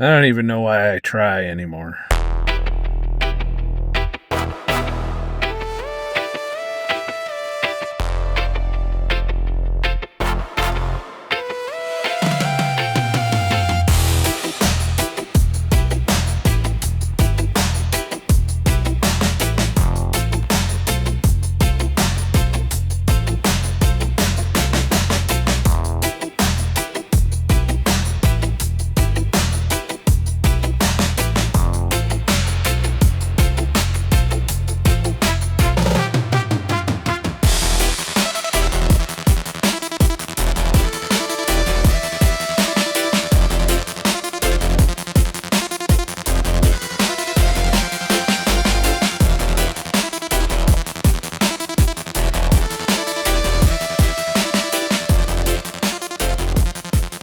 I don't even know why I try anymore.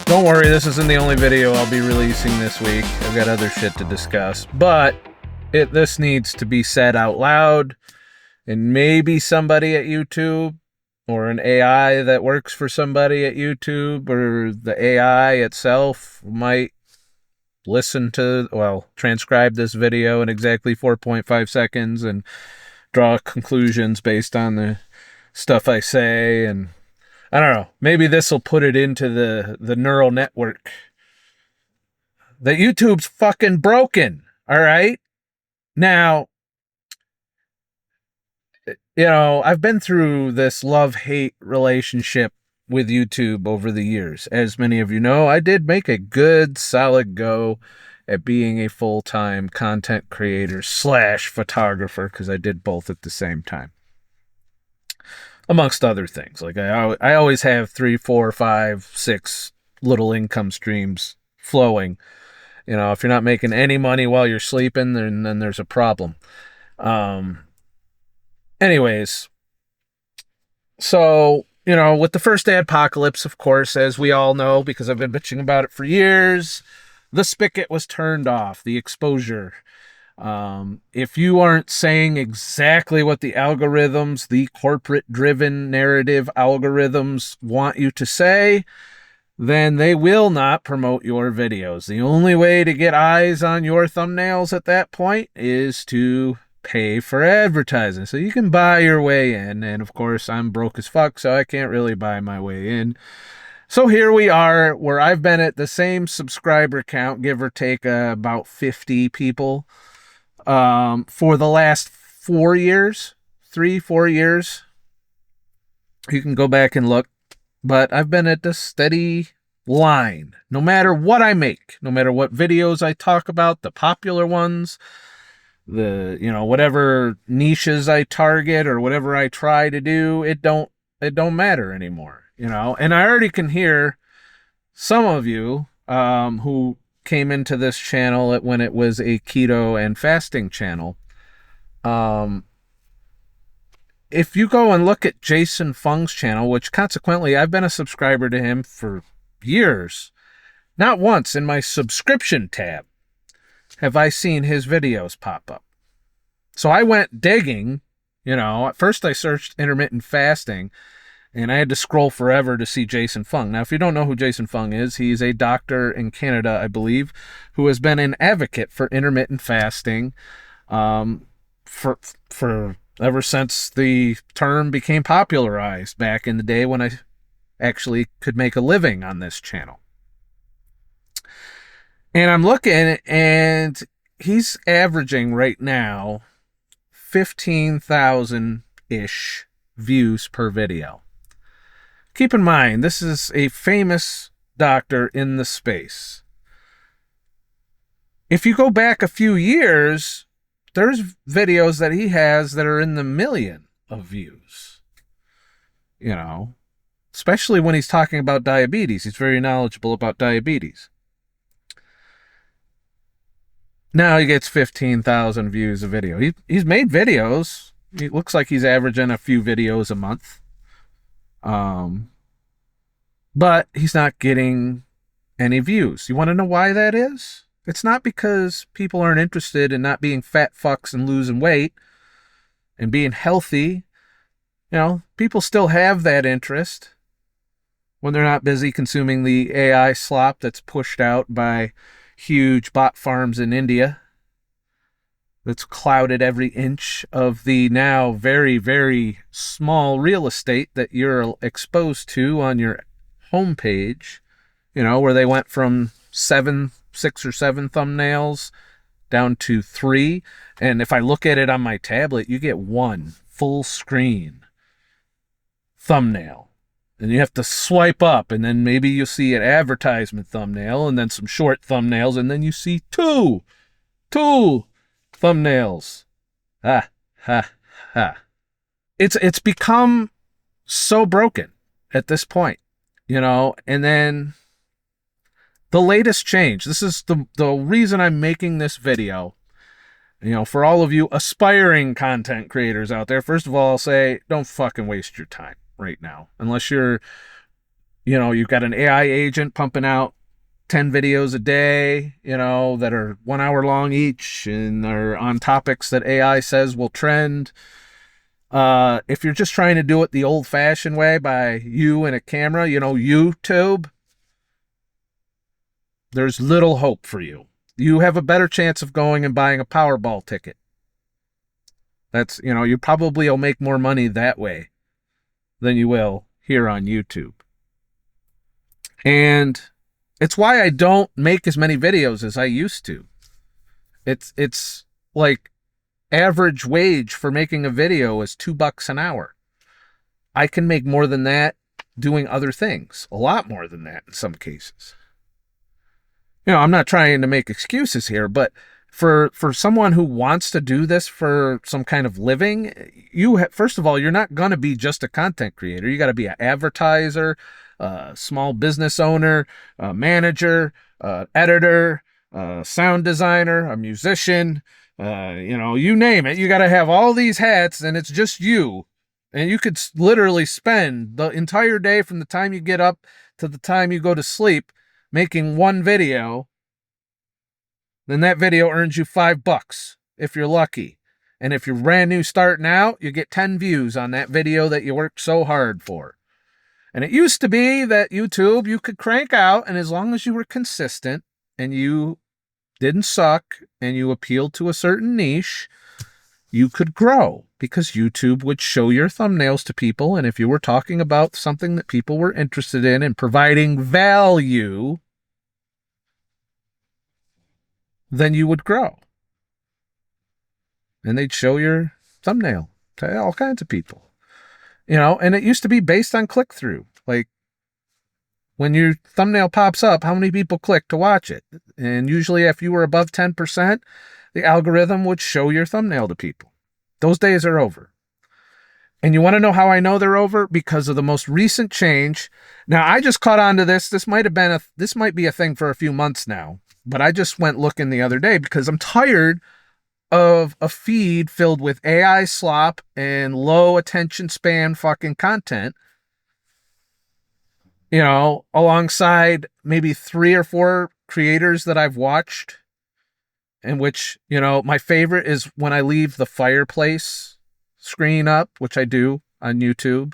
Don't worry, this isn't the only video I'll be releasing this week. I've got other shit to discuss, but this needs to be said out loud, and maybe somebody at YouTube, or an AI that works for somebody at YouTube, or the AI itself might transcribe this video in exactly 4.5 seconds and draw conclusions based on the stuff I say, and I don't know. Maybe this will put it into the neural network. That YouTube's fucking broken. All right? Now, I've been through this love-hate relationship with YouTube over the years. As many of you know, I did make a good, solid go at being a full-time content creator / photographer, because I did both at the same time. Amongst other things. Like I always have 3, 4, 5, 6 little income streams flowing. If you're not making any money while you're sleeping, then there's a problem. Anyways, so, with the first adpocalypse, of course, as we all know, because I've been bitching about it for years, the spigot was turned off, the exposure. If you aren't saying exactly what the algorithms, the corporate-driven narrative algorithms want you to say, then they will not promote your videos. The only way to get eyes on your thumbnails at that point is to pay for advertising. So you can buy your way in, and of course I'm broke as fuck, so I can't really buy my way in. So here we are, where I've been at the same subscriber count, give or take about 50 people, for the last 4 years, 3-4 years. You can go back and look, but I've been at this steady line, no matter what I make, no matter what videos I talk about, the popular ones, whatever niches I target or whatever I try to do, it don't matter anymore, and I already can hear some of you, who came into this channel when it was a keto and fasting channel. If you go and look at Jason Fung's channel, which consequently I've been a subscriber to him for years, not once in my subscription tab have I seen his videos pop up. So I went digging, at first I searched intermittent fasting, and I had to scroll forever to see Jason Fung. Now, if you don't know who Jason Fung is, he's a doctor in Canada, I believe, who has been an advocate for intermittent fasting for ever since the term became popularized back in the day when I actually could make a living on this channel. And I'm looking, and he's averaging right now 15,000-ish views per video. Keep in mind, this is a famous doctor in the space. If you go back a few years, there's videos that he has that are in the million of views. Especially when he's talking about diabetes. He's very knowledgeable about diabetes. Now he gets 15,000 views a video. He's made videos. It looks like he's averaging a few videos a month. But he's not getting any views. You want to know why that is? It's not because people aren't interested in not being fat fucks and losing weight and being healthy. People still have that interest when they're not busy consuming the AI slop that's pushed out by, huge bot farms in India that's clouded every inch of the now very, very small real estate that you're exposed to on your homepage, where they went from 6 or 7 thumbnails down to 3. And if I look at it on my tablet, you get 1 full screen thumbnail. And you have to swipe up, and then maybe you'll see an advertisement thumbnail, and then some short thumbnails, and then you see two thumbnails. Ha, ha, ha. It's become so broken at this point, and then the latest change. This is the reason I'm making this video. For all of you aspiring content creators out there, first of all, I'll say, don't fucking waste your time right now. Unless you've got an AI agent pumping out 10 videos a day, that are 1 hour long each and are on topics that AI says will trend. If you're just trying to do it the old fashioned way by you and a camera, YouTube, there's little hope for you. You have a better chance of going and buying a Powerball ticket. That's, you probably will make more money that way than you will here on YouTube. And it's why I don't make as many videos as I used to. It's like average wage for making a video is $2 an hour. I can make more than that doing other things, a lot more than that in some cases. I'm not trying to make excuses here, but for someone who wants to do this for some kind of living, first of all, you're not going to be just a content creator. You got to be an advertiser, a small business owner, a manager, editor, sound designer, a musician, you name it. You got to have all these hats, and it's just you. And you could literally spend the entire day from the time you get up to the time you go to sleep making one video. Then that video earns you $5 if you're lucky. And if you're brand new starting out, you get 10 views on that video that you worked so hard for. And it used to be that YouTube, you could crank out, and as long as you were consistent and you didn't suck and you appealed to a certain niche, you could grow because YouTube would show your thumbnails to people. And if you were talking about something that people were interested in and providing value, then you would grow. And they'd show your thumbnail to all kinds of people. And it used to be based on click-through. Like, when your thumbnail pops up, how many people click to watch it? And usually if you were above 10%, the algorithm would show your thumbnail to people. Those days are over. And you want to know how I know they're over? Because of the most recent change. Now, I just caught on to this. This might be a thing for a few months now. But I just went looking the other day because I'm tired of a feed filled with AI slop and low attention span fucking content, alongside maybe 3 or 4 creators that I've watched, in which, my favorite is when I leave the fireplace screen up, which I do on YouTube.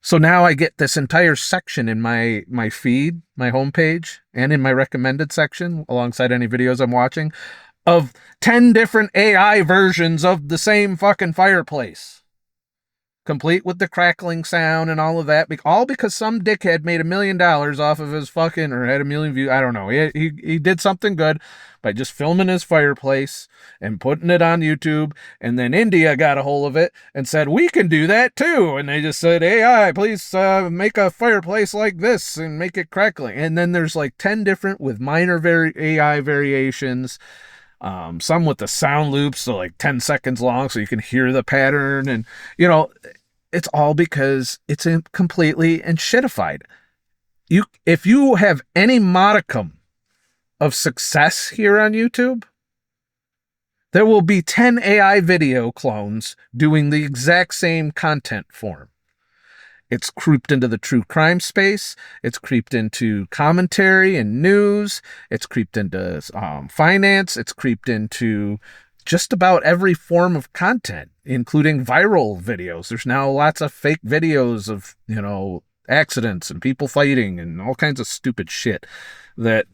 So now I get this entire section in my feed, my homepage, and in my recommended section, alongside any videos I'm watching, of 10 different AI versions of the same fucking fireplace. Complete with the crackling sound and all of that. All because some dickhead made $1 million off of his fucking, or had 1 million views. I don't know. He did something good by just filming his fireplace and putting it on YouTube. And then India got a hold of it and said, we can do that too. And they just said, AI, please make a fireplace like this and make it crackling. And then there's like 10 different with minor AI variations. Some with the sound loops, so like 10 seconds long, so you can hear the pattern. And, it's all because it's completely and shitified. If you have any modicum of success here on YouTube, there will be 10 AI video clones doing the exact same content form. It's creeped into the true crime space. It's creeped into commentary and news. It's creeped into finance. It's creeped into just about every form of content, including viral videos. There's now lots of fake videos of, accidents and people fighting and all kinds of stupid shit that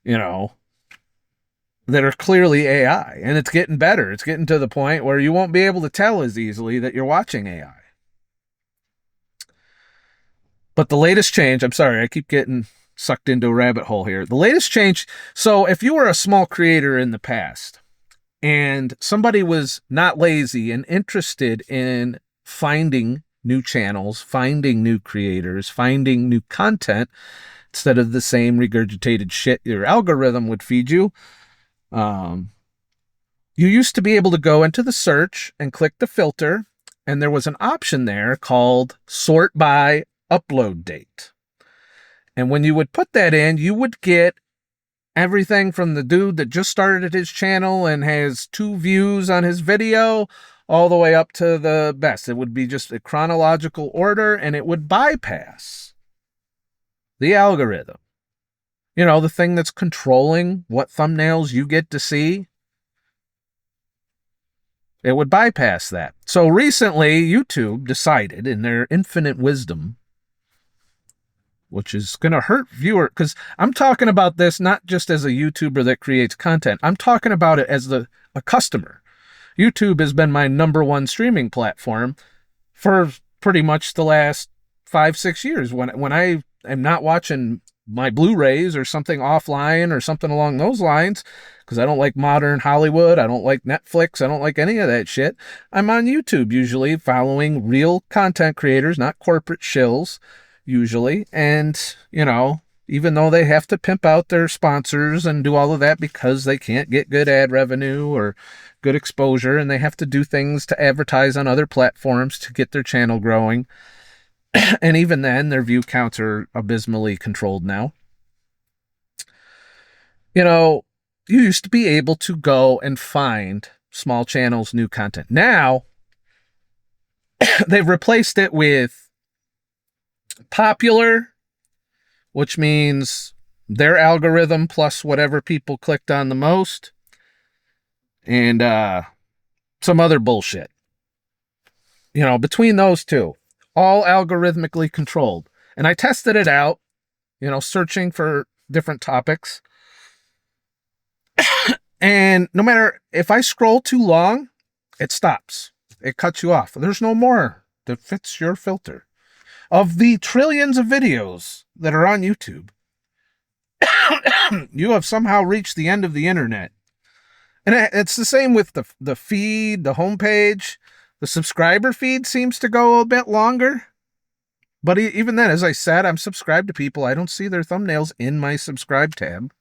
you know, that are clearly AI. And it's getting better. It's getting to the point where you won't be able to tell as easily that you're watching AI. But the latest change, I'm sorry, I keep getting sucked into a rabbit hole here. The latest change, so if you were a small creator in the past and somebody was not lazy and interested in finding new channels, finding new creators, finding new content, instead of the same regurgitated shit your algorithm would feed you, you used to be able to go into the search and click the filter, and there was an option there called sort by upload date. And when you would put that in, you would get everything from the dude that just started his channel and has 2 views on his video all the way up to the best. It would be just a chronological order, and it would bypass the algorithm. You know, the thing that's controlling what thumbnails you get to see. It would bypass that. So recently, YouTube decided, in their infinite wisdom, which is going to hurt viewer, because I'm talking about this not just as a YouTuber that creates content. I'm talking about it as a customer. YouTube has been my #1 streaming platform for pretty much the last 5-6 years. When I am not watching my Blu-rays or something offline or something along those lines, because I don't like modern Hollywood, I don't like Netflix, I don't like any of that shit, I'm on YouTube usually following real content creators, not corporate shills usually. And, you know, even though they have to pimp out their sponsors and do all of that because they can't get good ad revenue or good exposure, and they have to do things to advertise on other platforms to get their channel growing. And even then, their view counts are abysmally controlled now. You know, you used to be able to go and find small channels, new content. Now, they've replaced it with popular, which means their algorithm plus whatever people clicked on the most, and some other bullshit. You know, between those two, all algorithmically controlled. And I tested it out, you know, searching for different topics. And no matter if I scroll too long, it stops. It cuts you off. There's no more that fits your filter. Of the trillions of videos that are on YouTube, you have somehow reached the end of the internet. And it's the same with the feed, the homepage. The subscriber feed seems to go a bit longer. But even then, as I said, I'm subscribed to people. I don't see their thumbnails in my subscribe tab.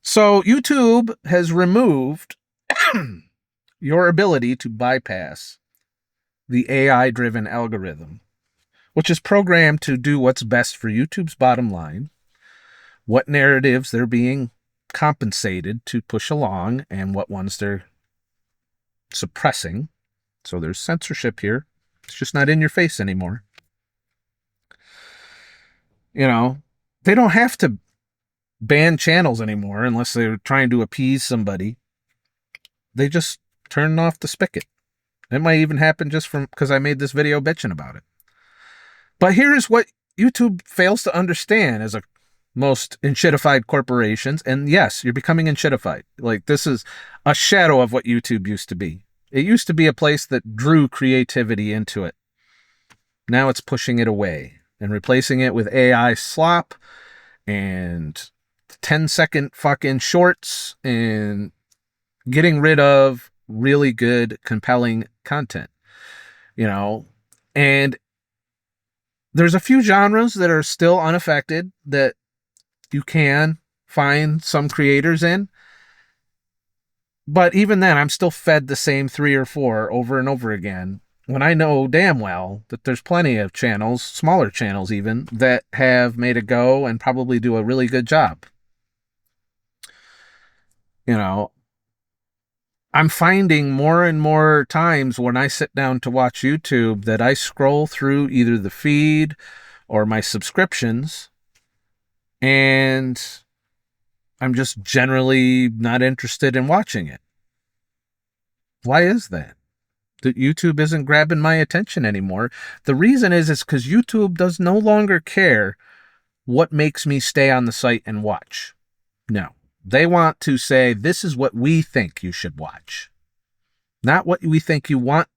So YouTube has removed your ability to bypass the AI-driven algorithm, which is programmed to do what's best for YouTube's bottom line, what narratives they're being compensated to push along, and what ones they're suppressing. So there's censorship here. It's just not in your face anymore. You know, they don't have to ban channels anymore unless they're trying to appease somebody. They just turn off the spigot. It might even happen just from because I made this video bitching about it. But here's what YouTube fails to understand as a most enshittified corporations. And yes, you're becoming enshittified. Like, this is a shadow of what YouTube used to be. It used to be a place that drew creativity into it. Now it's pushing it away and replacing it with AI slop and 10-second fucking shorts and getting rid of really good, compelling content, you know. And there's a few genres that are still unaffected that you can find some creators in. But even then, I'm still fed the same 3 or 4 over and over again, when I know damn well that there's plenty of channels, smaller channels even, that have made a go and probably do a really good job. You know, I'm finding more and more times when I sit down to watch YouTube that I scroll through either the feed or my subscriptions, and I'm just generally not interested in watching it. Why is that? That YouTube isn't grabbing my attention anymore. The reason is because YouTube does no longer care what makes me stay on the site and watch. No. They want to say, this is what we think you should watch. Not what we think you want.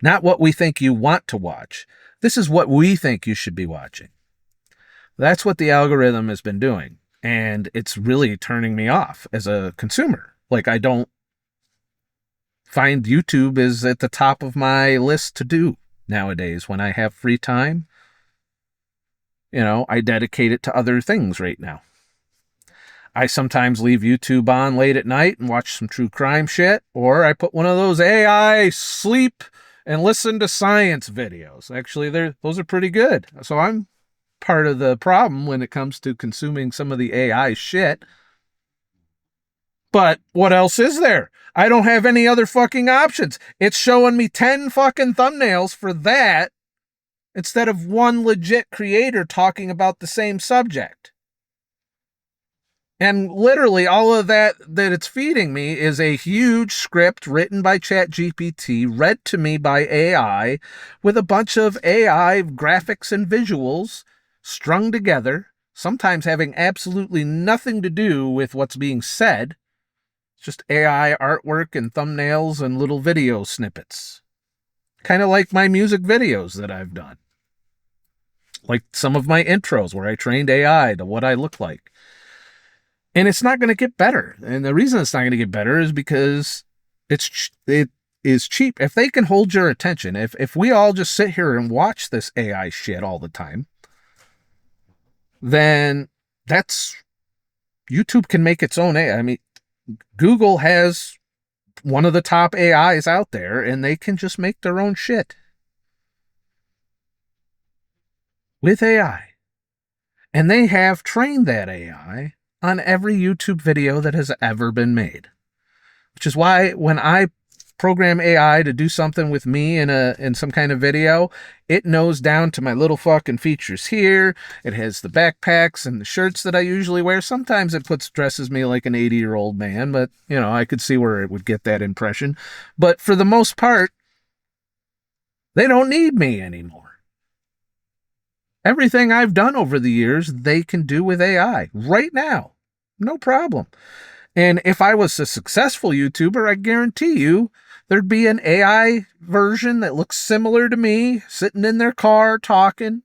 Not what we think you want to watch. This is what we think you should be watching. That's what the algorithm has been doing. And it's really turning me off as a consumer. Like, I don't find YouTube is at the top of my list to do nowadays when I have free time. I dedicate it to other things right now. I sometimes leave YouTube on late at night and watch some true crime shit, or I put one of those AI sleep and listen to science videos. Actually, those are pretty good. So I'm part of the problem when it comes to consuming some of the AI shit. But what else is there? I don't have any other fucking options. It's showing me 10 fucking thumbnails for that instead of one legit creator talking about the same subject. And literally all of that it's feeding me is a huge script written by ChatGPT, read to me by AI, with a bunch of AI graphics and visuals strung together, sometimes having absolutely nothing to do with what's being said. It's just AI artwork and thumbnails and little video snippets. Kind of like my music videos that I've done. Like some of my intros where I trained AI to what I look like. And it's not going to get better. And the reason it's not going to get better is because it is cheap. If they can hold your attention, if we all just sit here and watch this AI shit all the time, then YouTube can make its own AI. I mean, Google has one of the top AIs out there, and they can just make their own shit with AI. And they have trained that AI on every YouTube video that has ever been made. Which is why when I program AI to do something with me in some kind of video, it knows down to my little fucking features here. It has the backpacks and the shirts that I usually wear. Sometimes it dresses me like an 80-year-old man, but I could see where it would get that impression. But for the most part, they don't need me anymore. Everything I've done over the years, they can do with AI right now. No problem. And if I was a successful YouTuber, I guarantee you there'd be an AI version that looks similar to me, sitting in their car, talking,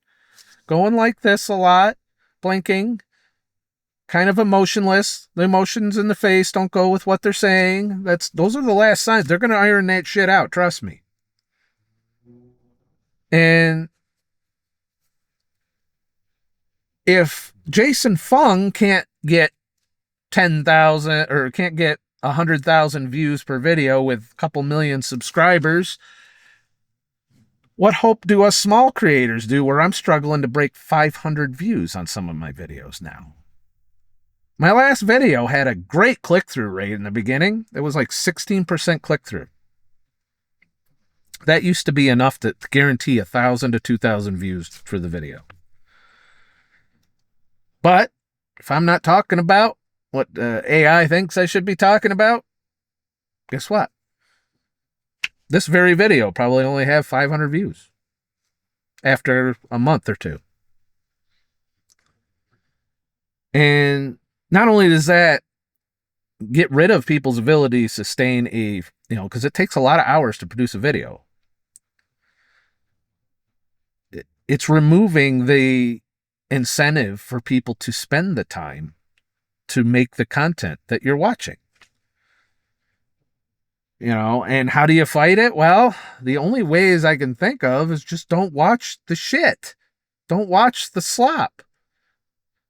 going like this a lot, blinking, kind of emotionless. The emotions in the face don't go with what they're saying. Those are the last signs. They're going to iron that shit out, trust me. And if Jason Fung can't get 10,000 or can't get 100,000 views per video with a couple million subscribers, what hope do us small creators do where I'm struggling to break 500 views on some of my videos now? My last video had a great click-through rate in the beginning. It was like 16% click-through. That used to be enough to guarantee 1,000 to 2,000 views for the video. But if I'm not talking about what AI thinks I should be talking about, guess what? This very video probably only have 500 views after a month or two. And not only does that get rid of people's ability to sustain because it takes a lot of hours to produce a video. It's removing the incentive for people to spend the time to make the content that you're watching. And how do you fight it? Well, the only ways I can think of is just don't watch the shit. Don't watch the slop.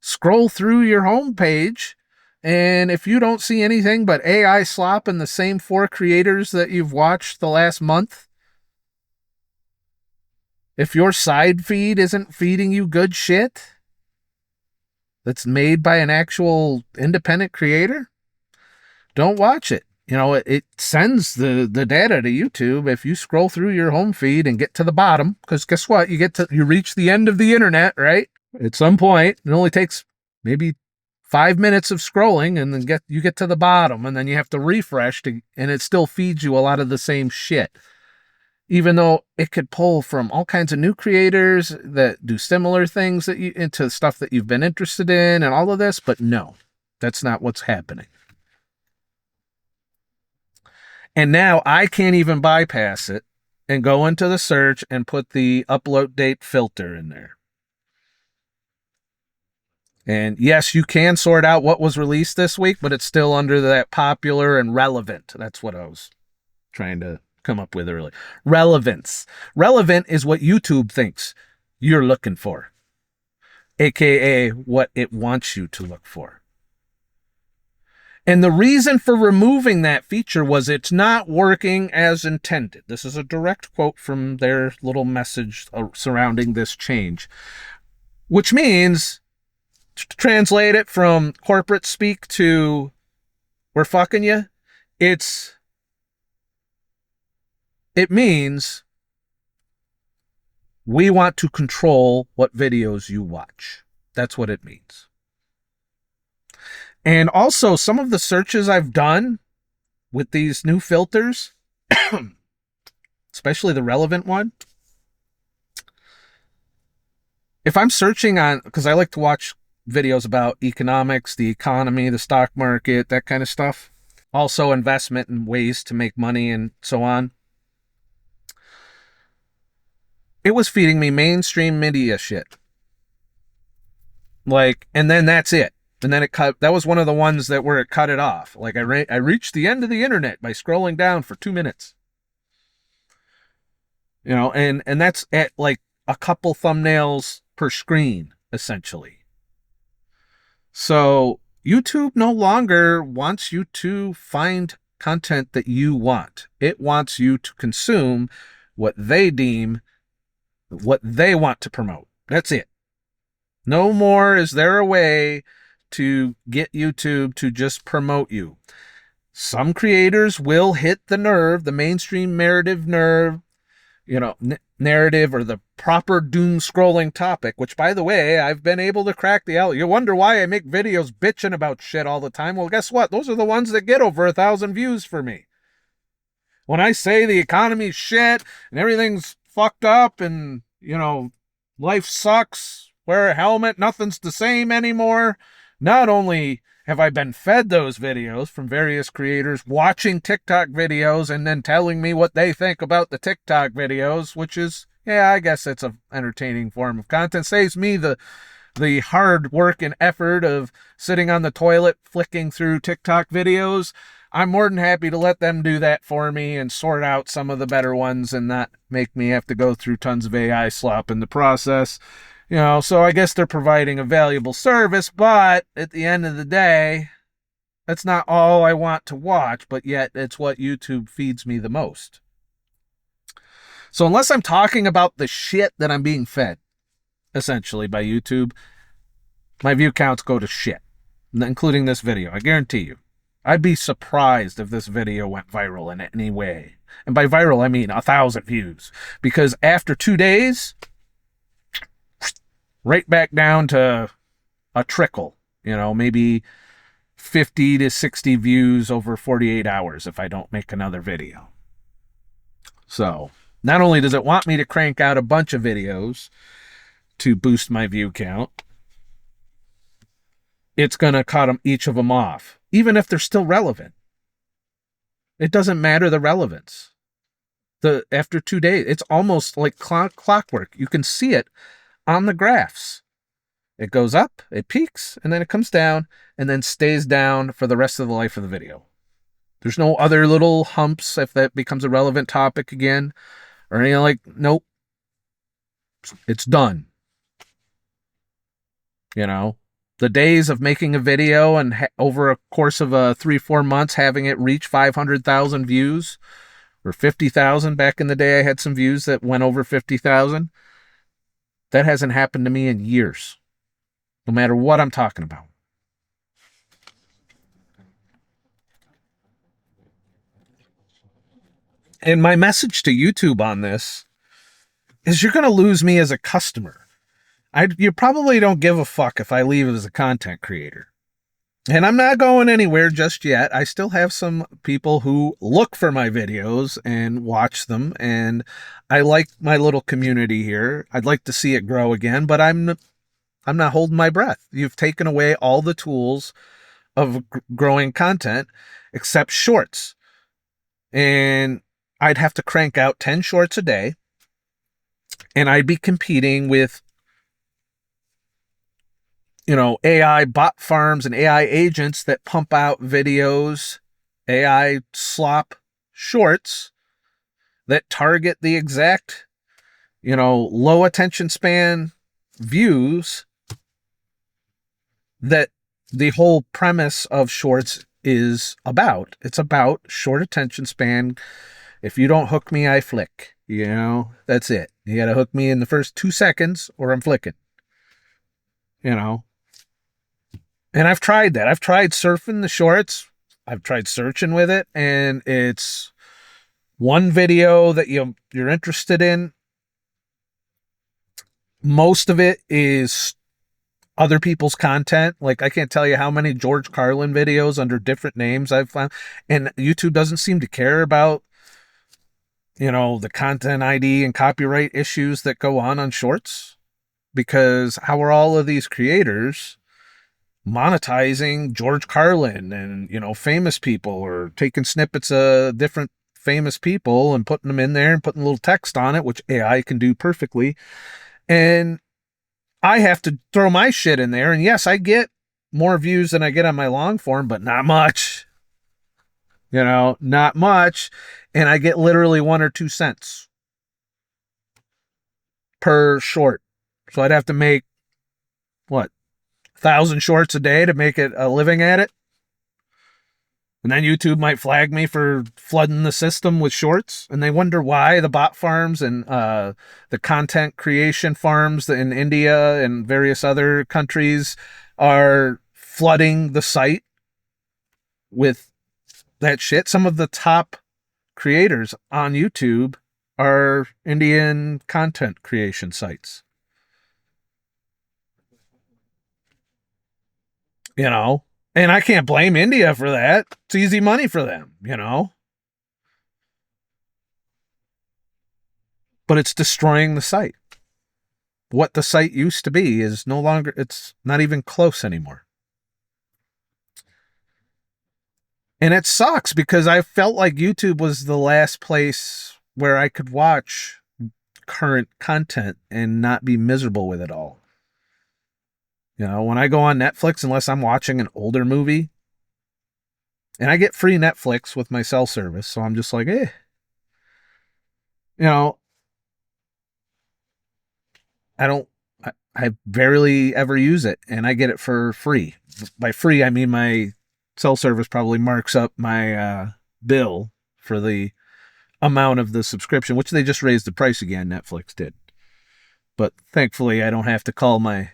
Scroll through your homepage, and if you don't see anything but AI slop and the same 4 creators that you've watched the last month, if your side feed isn't feeding you good shit that's made by an actual independent creator, don't watch it. It sends the data to YouTube if you scroll through your home feed and get to the bottom, because guess what? You reach the end of the internet, right? At some point, it only takes maybe 5 minutes of scrolling, and then you get to the bottom, and then you have to refresh and it still feeds you a lot of the same shit. even though it could pull from all kinds of new creators that do similar things that you into stuff that you've been interested in and all of this, but no, that's not what's happening. And now I can't even bypass it and go into the search and put the upload date filter in there. And yes, you can sort out what was released this week, but it's still under that popular and relevant. That's what I was trying to come up with earlier. Relevance. Relevant is what YouTube thinks you're looking for, aka what it wants you to look for. And the reason for removing that feature was it's not working as intended. This is a direct quote from their little message surrounding this change, which means, to translate it from corporate speak to we're fucking you, it means we want to control what videos you watch. That's what it means. And also, some of the searches I've done with these new filters, especially the relevant one, if I'm searching on, because I like to watch videos about economics, the economy, the stock market, that kind of stuff, also investment and ways to make money and so on, it was feeding me mainstream media shit. Like, and then that's it. And then it cut. That was one of the ones that where it cut it off. Like I reached the end of the internet by scrolling down for 2 minutes. You know, and that's at like a couple thumbnails per screen, essentially. So YouTube no longer wants you to find content that you want. It wants you to consume what they deem, what they want to promote. That's it. No more is there a way to get YouTube to just promote you. Some creators will hit the nerve, the mainstream narrative nerve, narrative or the proper doom scrolling topic, which, by the way, I've been able to crack the out. You wonder why I make videos bitching about shit all the time. Well, guess what? Those are the ones that get over 1,000 views for me. When I say the economy's shit and everything's fucked up and, life sucks, wear a helmet, nothing's the same anymore. Not only have I been fed those videos from various creators, watching TikTok videos and then telling me what they think about the TikTok videos, which is, yeah, I guess it's an entertaining form of content. Saves me the hard work and effort of sitting on the toilet flicking through TikTok videos. I'm more than happy to let them do that for me and sort out some of the better ones and not make me have to go through tons of AI slop in the process. So I guess they're providing a valuable service, but at the end of the day, that's not all I want to watch, but yet it's what YouTube feeds me the most. So unless I'm talking about the shit that I'm being fed, essentially, by YouTube, my view counts go to shit, including this video. I guarantee you. I'd be surprised if this video went viral in any way. And by viral, I mean 1,000 views. Because after 2 days, right back down to a trickle, maybe 50 to 60 views over 48 hours if I don't make another video. So, not only does it want me to crank out a bunch of videos to boost my view count, it's going to cut each of them off, even if they're still relevant. It doesn't matter the relevance. After 2 days, it's almost like clockwork. You can see it on the graphs. It goes up, it peaks, and then it comes down, and then stays down for the rest of the life of the video. There's no other little humps if that becomes a relevant topic again, or anything like, nope. It's done. The days of making a video and over a course of 3-4 months having it reach 500,000 views, or 50,000, back in the day I had some views that went over 50,000. That hasn't happened to me in years, no matter what I'm talking about. And my message to YouTube on this is you're going to lose me as a customer. You probably don't give a fuck if I leave as a content creator. And I'm not going anywhere just yet. I still have some people who look for my videos and watch them, and I like my little community here. I'd like to see it grow again, but I'm not holding my breath. You've taken away all the tools of growing content except shorts. And I'd have to crank out 10 shorts a day, and I'd be competing with AI bot farms and AI agents that pump out videos, AI slop shorts that target the exact, low attention span views that the whole premise of shorts is about. It's about short attention span. If you don't hook me, I flick. That's it. You got to hook me in the first 2 seconds or I'm flicking, you know. And I've tried that. I've tried surfing the shorts. I've tried searching with it, and it's one video that you're interested in. Most of it is other people's content. Like, I can't tell you how many George Carlin videos under different names I've found. And YouTube doesn't seem to care about, the content ID and copyright issues that go on shorts. Because how are all of these creators monetizing George Carlin and, famous people, or taking snippets of different famous people and putting them in there and putting a little text on it, which AI can do perfectly. And I have to throw my shit in there. And yes, I get more views than I get on my long form, but not much, not much. And I get literally 1 or 2 cents per short. So I'd have to make, what, 1,000 shorts a day to make it a living at it. And then YouTube might flag me for flooding the system with shorts. And they wonder why the bot farms and the content creation farms in India and various other countries are flooding the site with that shit. Some of the top creators on YouTube are Indian content creation sites. And I can't blame India for that. It's easy money for them, But it's destroying the site. What the site used to be is no longer, it's not even close anymore. And it sucks because I felt like YouTube was the last place where I could watch current content and not be miserable with it all. When I go on Netflix, unless I'm watching an older movie, and I get free Netflix with my cell service, so I'm just like, I barely ever use it, and I get it for free. By free, I mean my cell service probably marks up my bill for the amount of the subscription, which they just raised the price again, Netflix did. But thankfully, I don't have to call my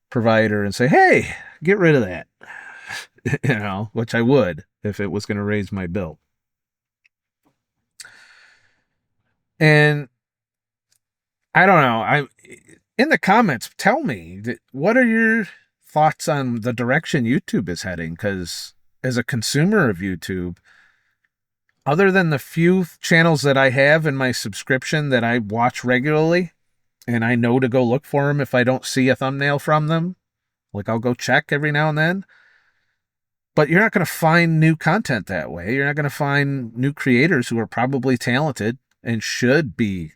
provider and say, hey, get rid of that, which I would if it was going to raise my bill. And I don't know. In the comments, tell me, what are your thoughts on the direction YouTube is heading? Because as a consumer of YouTube, other than the few channels that I have in my subscription that I watch regularly, and I know to go look for them if I don't see a thumbnail from them, like I'll go check every now and then. But you're not going to find new content that way. You're not going to find new creators who are probably talented and you should be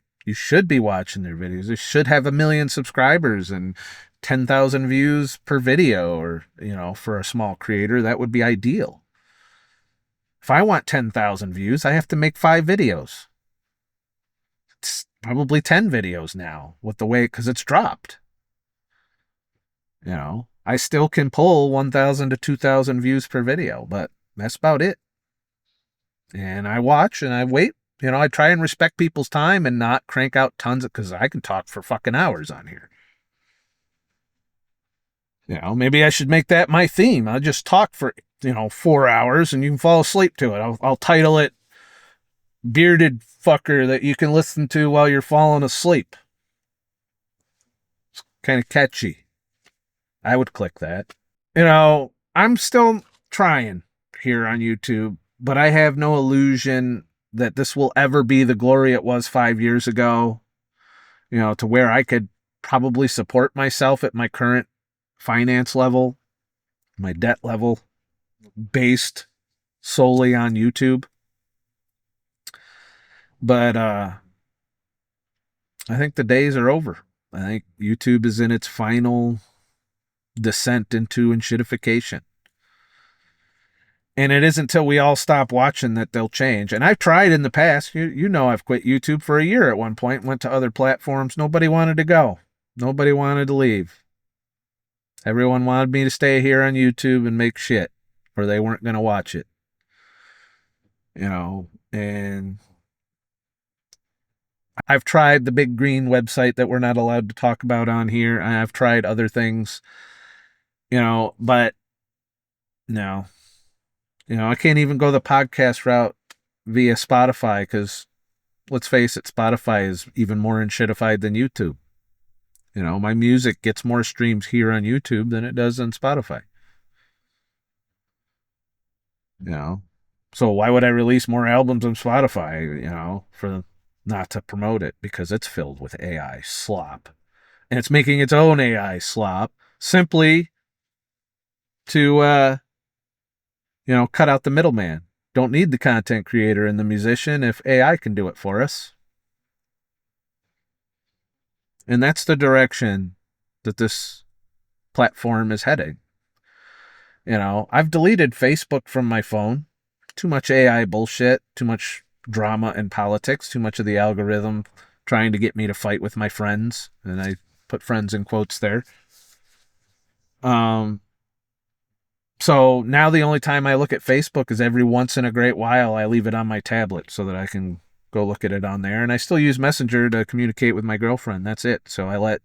watching their videos. They should have 1 million subscribers and 10,000 views per video, or, for a small creator, that would be ideal. If I want 10,000 views, I have to make 5 videos. It's probably 10 videos now with the way, because it's dropped. I still can pull 1,000 to 2,000 views per video, but that's about it. And I watch and I wait. I try and respect people's time and not crank out tons because I can talk for fucking hours on here. Maybe I should make that my theme. I'll just talk for, 4 hours and you can fall asleep to it. I'll title it Bearded Fucker that you can listen to while you're falling asleep. It's kind of catchy. I would click that. I'm still trying here on YouTube, but I have no illusion that this will ever be the glory it was 5 years ago, to where I could probably support myself at my current finance level, my debt level, based solely on YouTube. But I think the days are over. I think YouTube is in its final descent into shitification. And it isn't until we all stop watching that they'll change. And I've tried in the past. I've quit YouTube for a year at one point, went to other platforms. Nobody wanted to go. Nobody wanted to leave. Everyone wanted me to stay here on YouTube and make shit, or they weren't going to watch it. And I've tried the big green website that we're not allowed to talk about on here. And I've tried other things, but no. I can't even go the podcast route via Spotify because, let's face it, Spotify is even more enshittified than YouTube. My music gets more streams here on YouTube than it does on Spotify. So why would I release more albums on Spotify, for not to promote it? Because it's filled with AI slop. And it's making its own AI slop simply to cut out the middleman. Don't need the content creator and the musician if AI can do it for us. And that's the direction that this platform is heading. I've deleted Facebook from my phone. Too much AI bullshit, too much drama and politics, too much of the algorithm trying to get me to fight with my friends. And I put friends in quotes there. So now the only time I look at Facebook is every once in a great while. I leave it on my tablet so that I can go look at it on there. And I still use Messenger to communicate with my girlfriend. That's it. So I let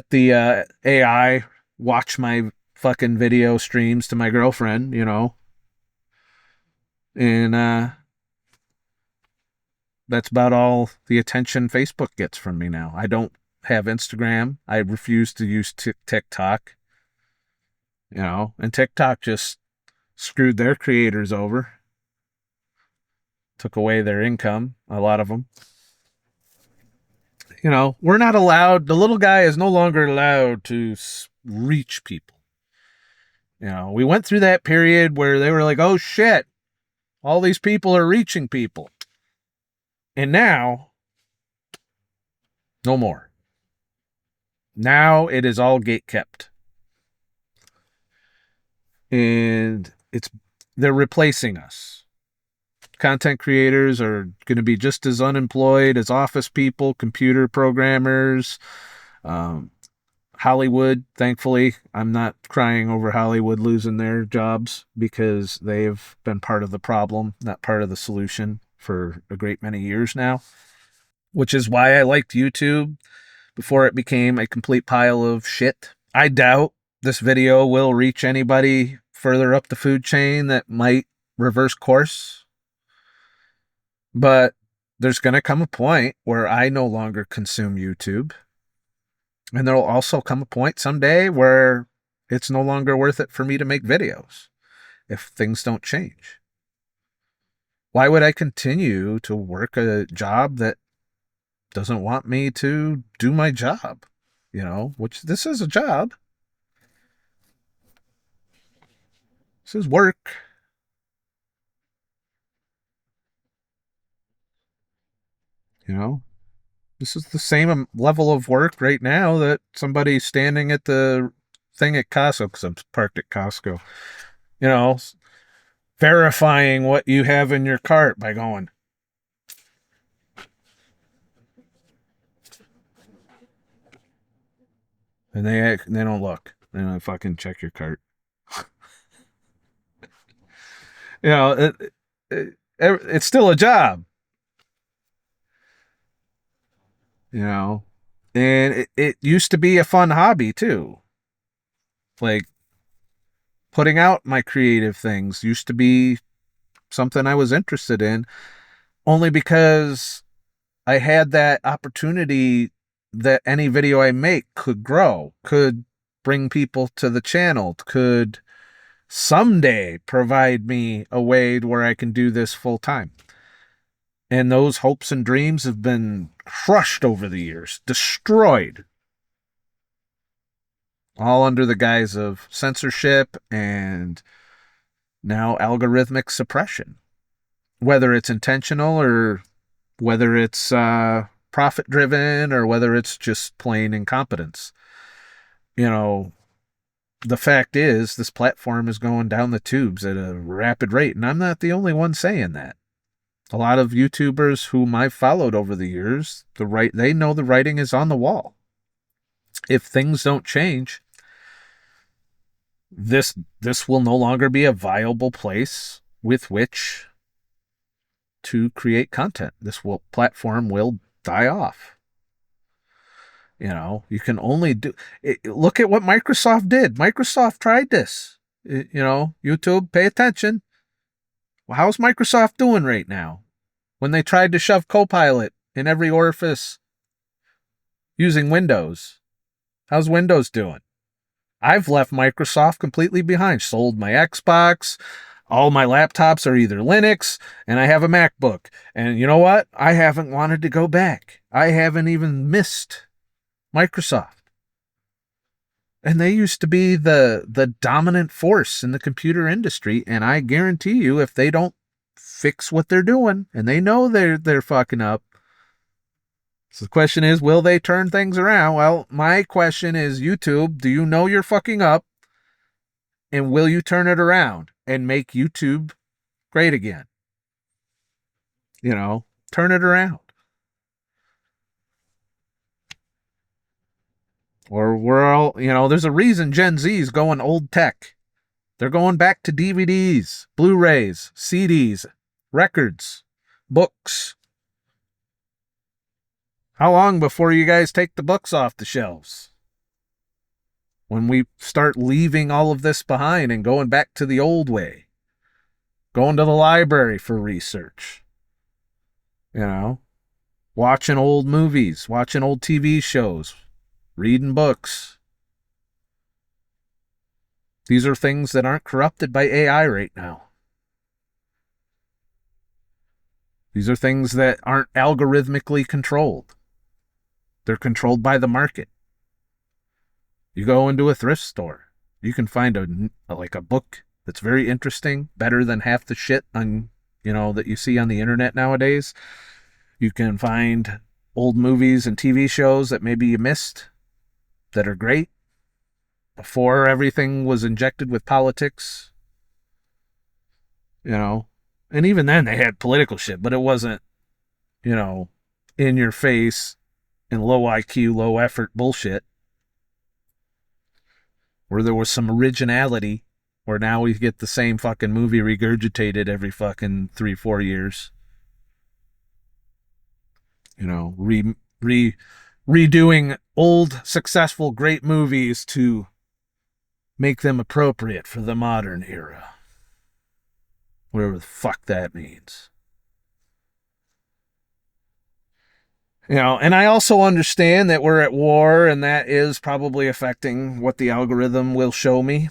the AI watch my fucking video streams to my girlfriend, and that's about all the attention Facebook gets from me now. I don't have Instagram. I refuse to use TikTok. And TikTok just screwed their creators over. Took away their income, a lot of them. We're not allowed, the little guy is no longer allowed to reach people. We went through that period where they were like, oh shit, all these people are reaching people. And now, no more. Now it is all gate kept. And they're replacing us. Content creators are going to be just as unemployed as office people, computer programmers, Hollywood. Thankfully, I'm not crying over Hollywood losing their jobs because they've been part of the problem, not part of the solution for a great many years now, which is why I liked YouTube before it became a complete pile of shit. I doubt this video will reach anybody further up the food chain that might reverse course. But there's going to come a point where I no longer consume YouTube. And there'll also come a point someday where it's no longer worth it for me to make videos if things don't change. Why would I continue to work a job that doesn't want me to do my job? Which this is a job. This is work. This is the same level of work right now that somebody standing at the thing at Costco, because I'm parked at Costco, verifying what you have in your cart by going. And they don't look. They don't fucking check your cart. It's still a job. And it used to be a fun hobby too. Like putting out my creative things used to be something I was interested in, only because I had that opportunity that any video I make could grow, could bring people to the channel, could someday provide me a way where I can do this full time. And those hopes and dreams have been crushed over the years, destroyed, all under the guise of censorship and now algorithmic suppression, whether it's intentional or whether it's profit driven or whether it's just plain incompetence. You know, the fact is this platform is going down the tubes at a rapid rate, and I'm not the only one saying that. A lot of YouTubers whom I've followed over the years, they know the writing is on the wall. If things don't change, this will no longer be a viable place with which to create content. Platform will die off. You know, you can only do it. Look at what Microsoft did. Microsoft tried this. You know, YouTube, pay attention. Well, how's Microsoft doing right now? When they tried to shove Copilot in every orifice using Windows, how's Windows doing? I've left Microsoft completely behind. Sold my Xbox. All my laptops are either Linux, and I have a MacBook. And you know what? I haven't wanted to go back. I haven't even missed Microsoft. And they used to be the dominant force in the computer industry, and I guarantee you, if they don't fix what they're doing, and they know they're fucking up. So the question is, will they turn things around? Well, my question is, YouTube, do you know you're fucking up? And will you turn it around and make YouTube great again? You know, turn it around. Or we're all, you know, there's a reason Gen Z is going old tech. They're going back to DVDs, Blu-rays, CDs, records, books. How long before you guys take the books off the shelves? When we start leaving all of this behind and going back to the old way. Going to the library for research. You know, watching old movies, watching old TV shows, reading books. These are things that aren't corrupted by AI right now. These are things that aren't algorithmically controlled. They're controlled by the market. You go into a thrift store, you can find a book that's very interesting, better than half the shit on, that you see on the internet nowadays. You can find old movies and TV shows that maybe you missed that are great before everything was injected with politics. And even then they had political shit, but it wasn't, in your face and low IQ, low effort bullshit. Where there was some originality, where now we get the same fucking movie regurgitated every fucking 3-4 years. Redoing old, successful, great movies to make them appropriate for the modern era. Whatever the fuck that means. And I also understand that we're at war, and that is probably affecting what the algorithm will show me.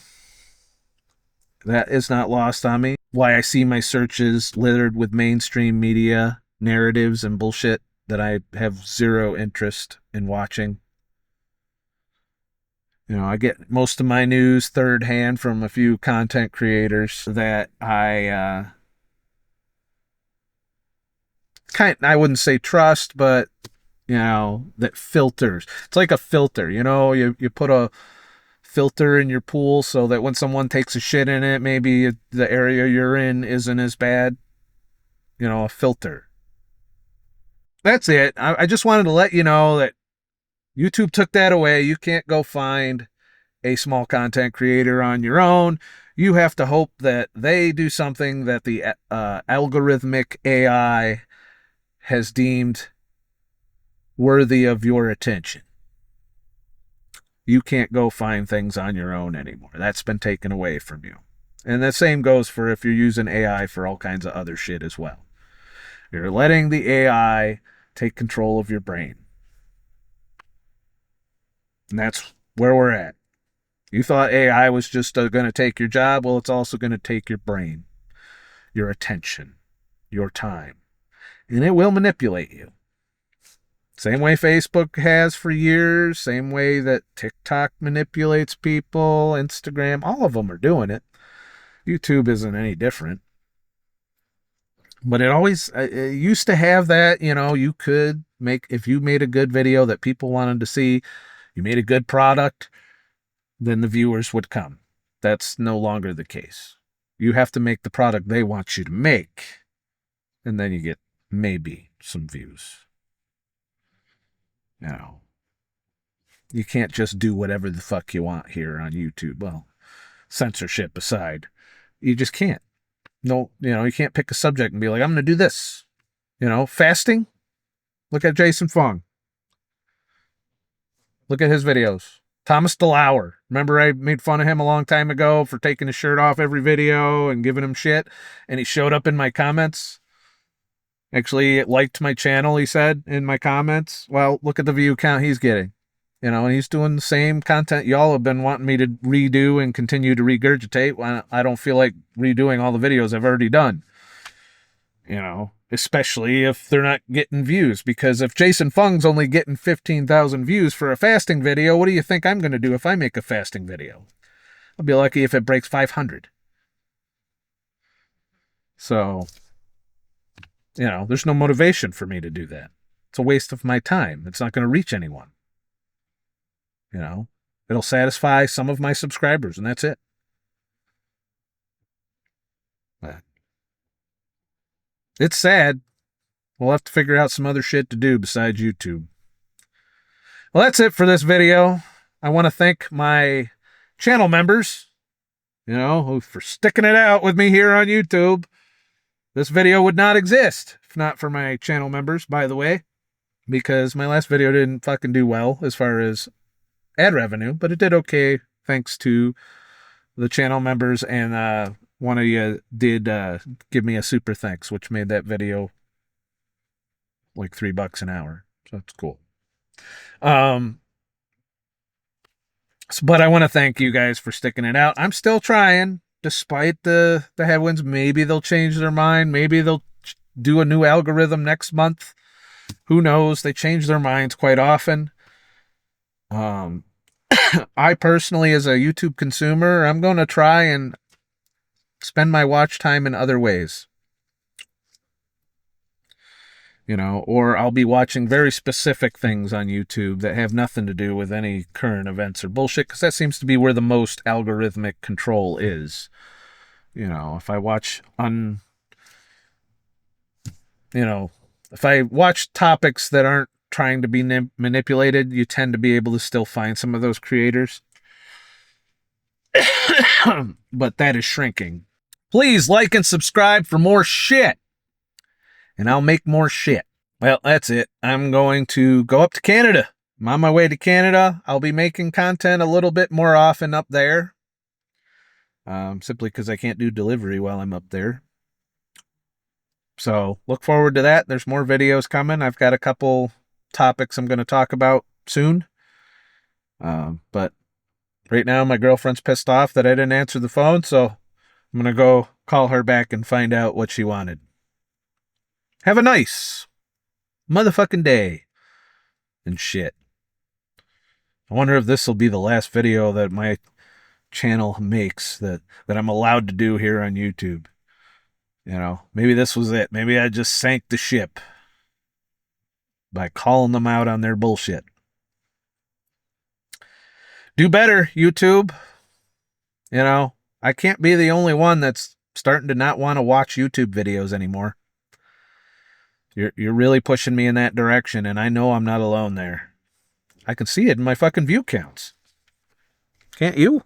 That is not lost on me. Why I see my searches littered with mainstream media narratives and bullshit that I have zero interest in watching. I get most of my news third hand from a few content creators that I wouldn't say trust, but that filters. It's like a filter. You put a filter in your pool so that when someone takes a shit in it, maybe the area you're in isn't as bad. A filter. That's it. I just wanted to let you know that YouTube took that away. You can't go find a small content creator on your own. You have to hope that they do something that the algorithmic AI has deemed worthy of your attention. You can't go find things on your own anymore. That's been taken away from you. And the same goes for if you're using AI for all kinds of other shit as well. You're letting the AI take control of your brain. And that's where we're at. You thought AI was just going to take your job. Well, it's also going to take your brain, your attention, your time, and it will manipulate you. Same way Facebook has for years, same way that TikTok manipulates people, Instagram, all of them are doing it. YouTube isn't any different. But it used to have that, you could make, if you made a good video that people wanted to see, you made a good product, then the viewers would come. That's no longer the case. You have to make the product they want you to make, and then you get maybe some views. You can't just do whatever the fuck you want here on YouTube. Well, censorship aside, you just can't. No, you can't pick a subject and be like, I'm going to do this. Fasting. Look at Jason Fung. Look at his videos. Thomas DeLauer. Remember I made fun of him a long time ago for taking his shirt off every video and giving him shit? And he showed up in my comments. Actually, liked my channel, he said, in my comments. Well, look at the view count he's getting. And he's doing the same content y'all have been wanting me to redo and continue to regurgitate when I don't feel like redoing all the videos I've already done. Especially if they're not getting views. Because if Jason Fung's only getting 15,000 views for a fasting video, what do you think I'm going to do if I make a fasting video? I'll be lucky if it breaks 500. So, there's no motivation for me to do that. It's a waste of my time. It's not going to reach anyone. It'll satisfy some of my subscribers, and that's it. But it's sad. We'll have to figure out some other shit to do besides YouTube. Well, that's it for this video. I want to thank my channel members, for sticking it out with me here on YouTube. This video would not exist if not for my channel members, by the way, because my last video didn't fucking do well as far as ad revenue, but it did okay thanks to the channel members, and one of you did give me a super thanks, which made that video like $3 an hour. So that's cool. But I want to thank you guys for sticking it out. I'm still trying, despite the headwinds. Maybe they'll change their mind. Maybe they'll do a new algorithm next month. Who knows? They change their minds quite often. I personally, as a YouTube consumer, I'm going to try and spend my watch time in other ways. Or I'll be watching very specific things on YouTube that have nothing to do with any current events or bullshit, because that seems to be where the most algorithmic control is. If I watch if I watch topics that aren't trying to be manipulated, you tend to be able to still find some of those creators. But that is shrinking. Please like and subscribe for more shit, and I'll make more shit. Well, that's it. I'm going to go up to Canada. I'm on my way to Canada. I'll be making content a little bit more often up there, simply because I can't do delivery while I'm up there. So look forward to that. There's more videos coming. I've got a couple topics I'm going to talk about soon. But right now my girlfriend's pissed off that I didn't answer the phone, so I'm going to go call her back and find out what she wanted. Have a nice motherfucking day and shit. I wonder if this will be the last video that my channel makes that I'm allowed to do here on YouTube. Maybe this was it. Maybe I just sank the ship by calling them out on their bullshit. Do better, YouTube. I can't be the only one that's starting to not want to watch YouTube videos anymore. You're really pushing me in that direction, and I know I'm not alone there. I can see it in my fucking view counts. Can't you?